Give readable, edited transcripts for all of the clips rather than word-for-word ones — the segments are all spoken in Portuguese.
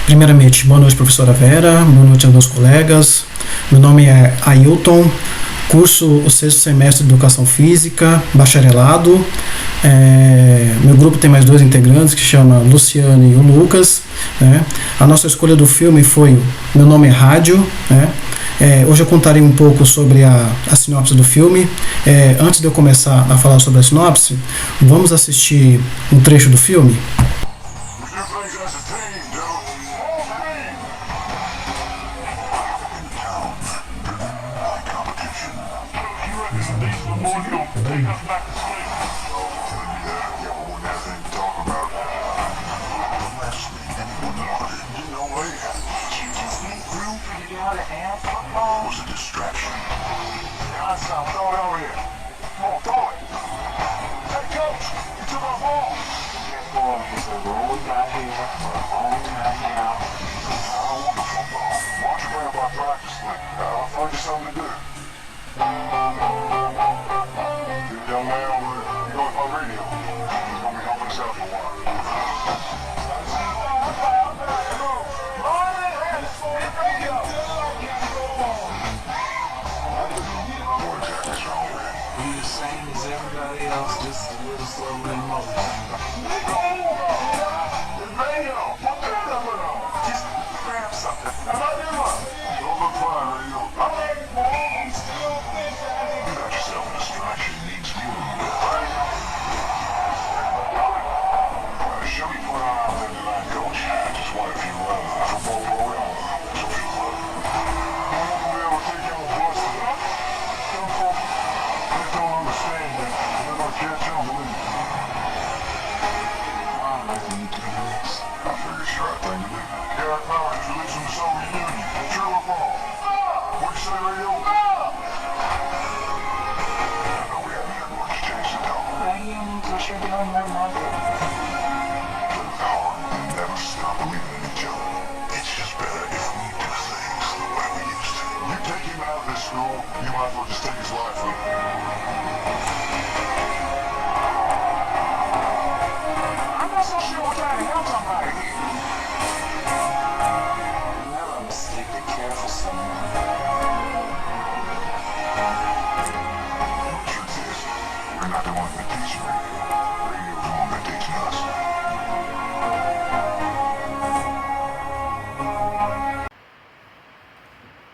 Primeiramente, boa noite, professora Vera, boa noite aos meus colegas. Meu nome é Ailton, curso o sexto semestre de Educação Física, bacharelado. Meu grupo tem mais dois integrantes, que chama Luciane e o Lucas. Né? A nossa escolha do filme foi Meu Nome é Rádio. Né? Hoje eu contarei um pouco sobre a sinopse do filme. Antes de eu começar a falar sobre a sinopse, vamos assistir um trecho do filme?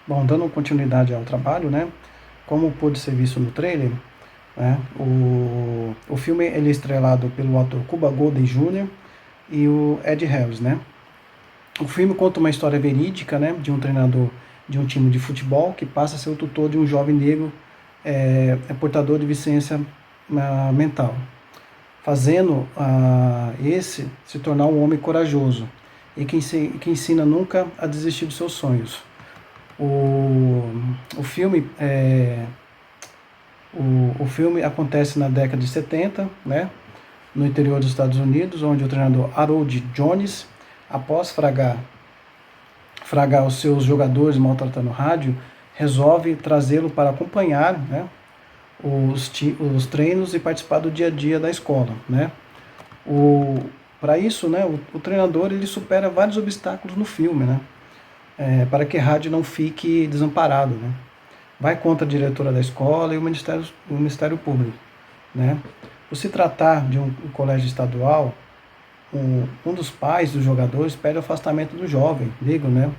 Bom, dando continuidade ao trabalho, né? Como pôde ser visto no trailer, né? O filme ele é estrelado pelo ator Cuba Gooding Jr. e o Ed Harris, né? O filme conta uma história verídica, né? De um treinador de um time de futebol que passa a ser o tutor de um jovem negro portador de deficiência mental, fazendo esse se tornar um homem corajoso e que ensina nunca a desistir dos seus sonhos. O filme acontece na década de 70, né, no interior dos Estados Unidos, onde o treinador Harold Jones, após fragar os seus jogadores maltratando o rádio, resolve trazê-lo para acompanhar, né, os treinos e participar do dia a dia da escola. Né. Para isso, né, o treinador ele supera vários obstáculos no filme, né, para que a rádio não fique desamparado, né? Vai contra a diretora da escola e o Ministério Público, né? Por se tratar de um colégio estadual, um dos pais dos jogadores pede o afastamento do jovem negro, né?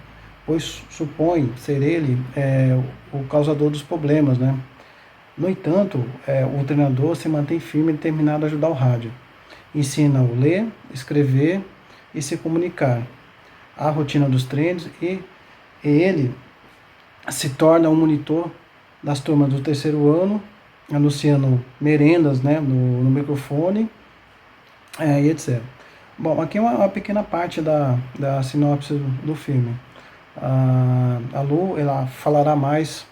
Pois supõe ser ele o causador dos problemas, né? No entanto, o treinador se mantém firme e determinado a ajudar o rádio. Ensina-o a ler, escrever e se comunicar. A rotina dos treinos e ele se torna um monitor das turmas do terceiro ano, anunciando merendas, né, no microfone, e etc. Bom, aqui é uma pequena parte da sinopse do filme. A Lu ela falará mais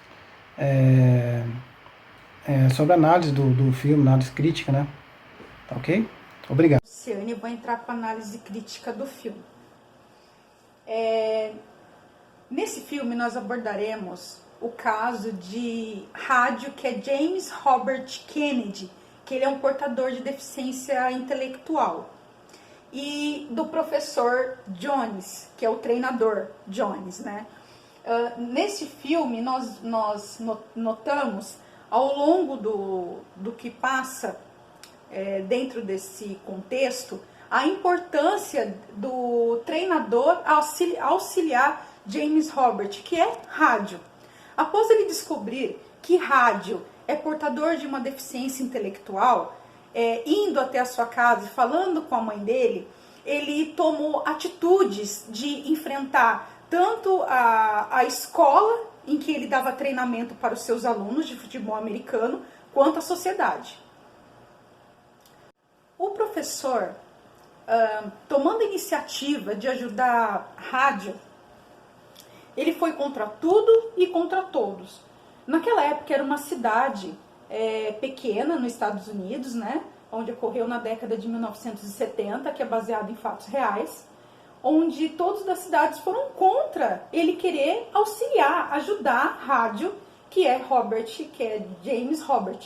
sobre a análise do filme, análise crítica, né? Tá ok? Obrigado. Eu vou entrar com a análise crítica do filme. Nesse filme nós abordaremos o caso de rádio que é James Robert Kennedy, que ele é um portador de deficiência intelectual. e do professor Jones, que é o treinador Jones, né? Nesse filme, nós notamos, ao longo do que passa dentro desse contexto, a importância do treinador auxiliar James Robert, que é rádio. Após ele descobrir que rádio é portador de uma deficiência intelectual, indo até a sua casa e falando com a mãe dele, ele tomou atitudes de enfrentar tanto a escola em que ele dava treinamento para os seus alunos de futebol americano, quanto a sociedade. O professor, tomando a iniciativa de ajudar a rádio, ele foi contra tudo e contra todos. Naquela época era uma cidade pequena nos Estados Unidos, né, onde ocorreu na década de 1970, que é baseado em fatos reais, onde todos das cidades foram contra ele querer auxiliar, ajudar a rádio, que é James Robert,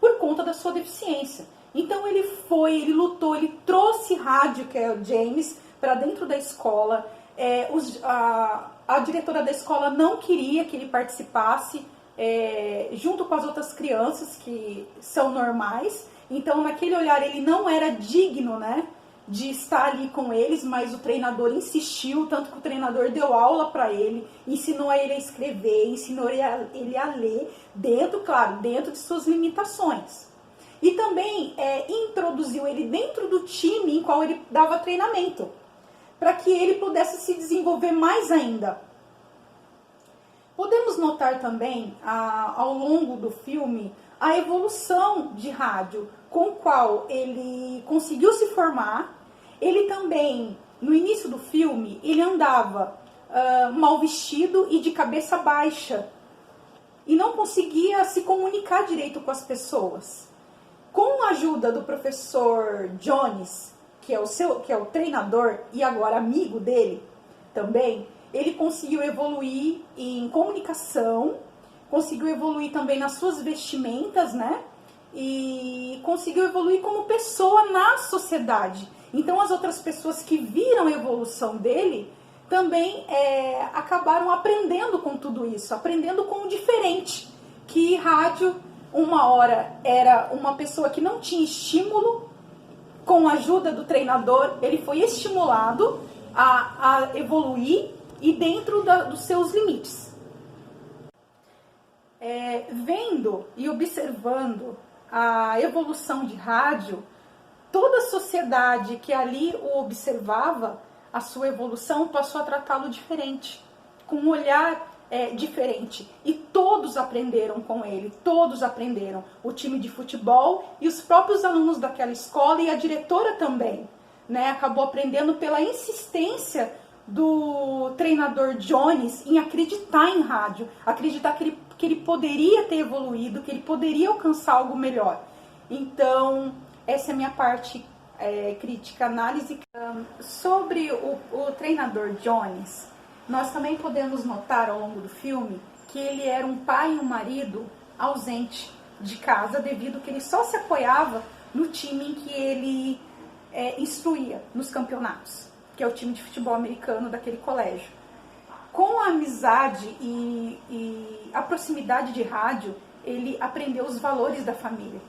por conta da sua deficiência. Então ele lutou, ele trouxe rádio, que é o James, para dentro da escola. A diretora da escola não queria que ele participasse junto com as outras crianças que são normais. Então, naquele olhar, ele não era digno, né, de estar ali com eles, mas o treinador insistiu, tanto que o treinador deu aula para ele, ensinou ele a escrever, ensinou ele a ler, dentro de suas limitações. E também introduziu ele dentro do time em qual ele dava treinamento, para que ele pudesse se desenvolver mais ainda. Podemos notar também, ao longo do filme, a evolução de rádio, com o qual ele conseguiu se formar. Ele também, no início do filme, ele andava mal vestido e de cabeça baixa, e não conseguia se comunicar direito com as pessoas. Com a ajuda do professor Jones, que é o treinador e agora amigo dele também, ele conseguiu evoluir em comunicação, conseguiu evoluir também nas suas vestimentas, né? E conseguiu evoluir como pessoa na sociedade. Então as outras pessoas que viram a evolução dele também acabaram aprendendo com tudo isso, aprendendo com o diferente, que rádio, uma hora era uma pessoa que não tinha estímulo. Com a ajuda do treinador, ele foi estimulado a evoluir e dentro dos seus limites. Vendo e observando a evolução de rádio, toda a sociedade que ali o observava, a sua evolução, passou a tratá-lo diferente, com um olhar diferente. E todos aprenderam com ele, todos aprenderam. O time de futebol e os próprios alunos daquela escola e a diretora também, né? Acabou aprendendo pela insistência do treinador Jones em acreditar em rádio, acreditar que ele poderia ter evoluído, que ele poderia alcançar algo melhor. Então, essa é a minha parte crítica, análise. Sobre o treinador Jones, nós também podemos notar ao longo do filme que ele era um pai e um marido ausente de casa, devido que ele só se apoiava no time em que ele instruía nos campeonatos, que é o time de futebol americano daquele colégio. Com a amizade e a proximidade de rádio, ele aprendeu os valores da família.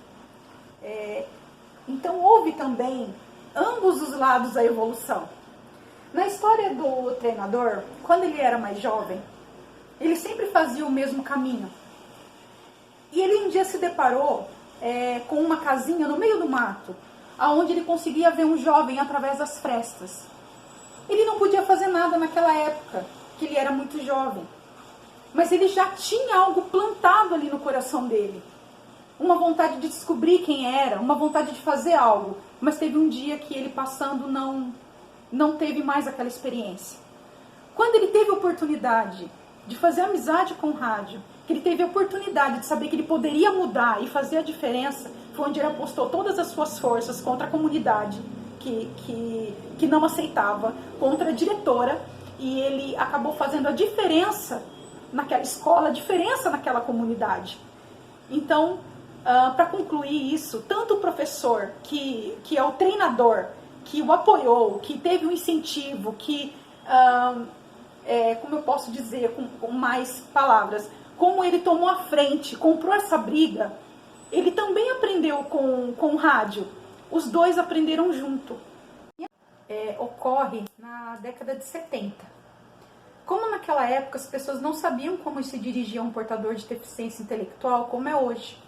Então houve também ambos os lados da evolução. Na história do treinador, quando ele era mais jovem, ele sempre fazia o mesmo caminho. E ele um dia se deparou com uma casinha no meio do mato, onde ele conseguia ver um jovem através das frestas. Ele não podia fazer nada naquela época, que ele era muito jovem. Mas ele já tinha algo plantado ali no coração dele. Uma vontade de descobrir quem era, uma vontade de fazer algo. Mas teve um dia que ele passando não teve mais aquela experiência. Quando ele teve a oportunidade de fazer amizade com o rádio, que ele teve a oportunidade de saber que ele poderia mudar e fazer a diferença, foi onde ele apostou todas as suas forças contra a comunidade que não aceitava, contra a diretora, e ele acabou fazendo a diferença naquela escola, a diferença naquela comunidade. Então, para concluir isso, tanto o professor, que é o treinador, que o apoiou, que teve um incentivo, que, como eu posso dizer com mais palavras, como ele tomou a frente, comprou essa briga, ele também aprendeu com o rádio. Os dois aprenderam junto. Ocorre na década de 70. Como naquela época as pessoas não sabiam como se dirigir a um portador de deficiência intelectual, como é hoje.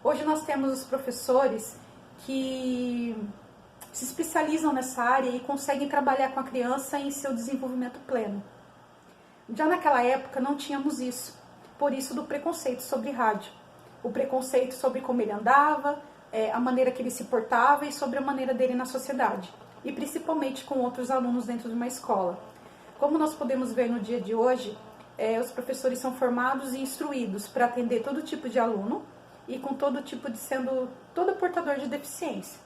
Hoje nós temos os professores que se especializam nessa área e conseguem trabalhar com a criança em seu desenvolvimento pleno. Já naquela época não tínhamos isso, por isso do preconceito sobre rádio. O preconceito sobre como ele andava, a maneira que ele se portava e sobre a maneira dele na sociedade. E principalmente com outros alunos dentro de uma escola. Como nós podemos ver no dia de hoje, os professores são formados e instruídos para atender todo tipo de aluno e com todo tipo todo portador de deficiência,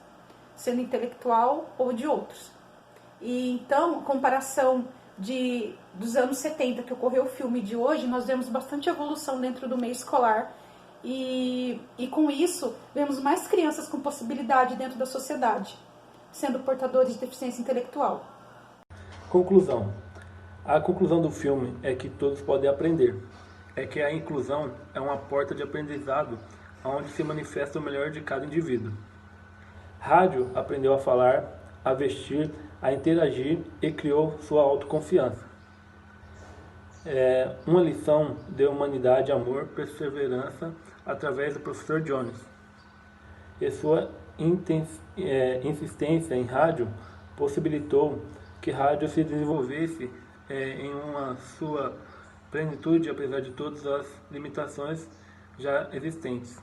sendo intelectual ou de outros. E então, comparação dos anos 70, que ocorreu o filme, de hoje, nós vemos bastante evolução dentro do meio escolar e com isso, vemos mais crianças com possibilidade dentro da sociedade, sendo portadores de deficiência intelectual. Conclusão. A conclusão do filme é que todos podem aprender. É que a inclusão é uma porta de aprendizado onde se manifesta o melhor de cada indivíduo. Rádio aprendeu a falar, a vestir, a interagir e criou sua autoconfiança. Uma lição de humanidade, amor, perseverança através do professor Jones. E sua insistência em rádio possibilitou que rádio se desenvolvesse em uma sua plenitude, apesar de todas as limitações já existentes.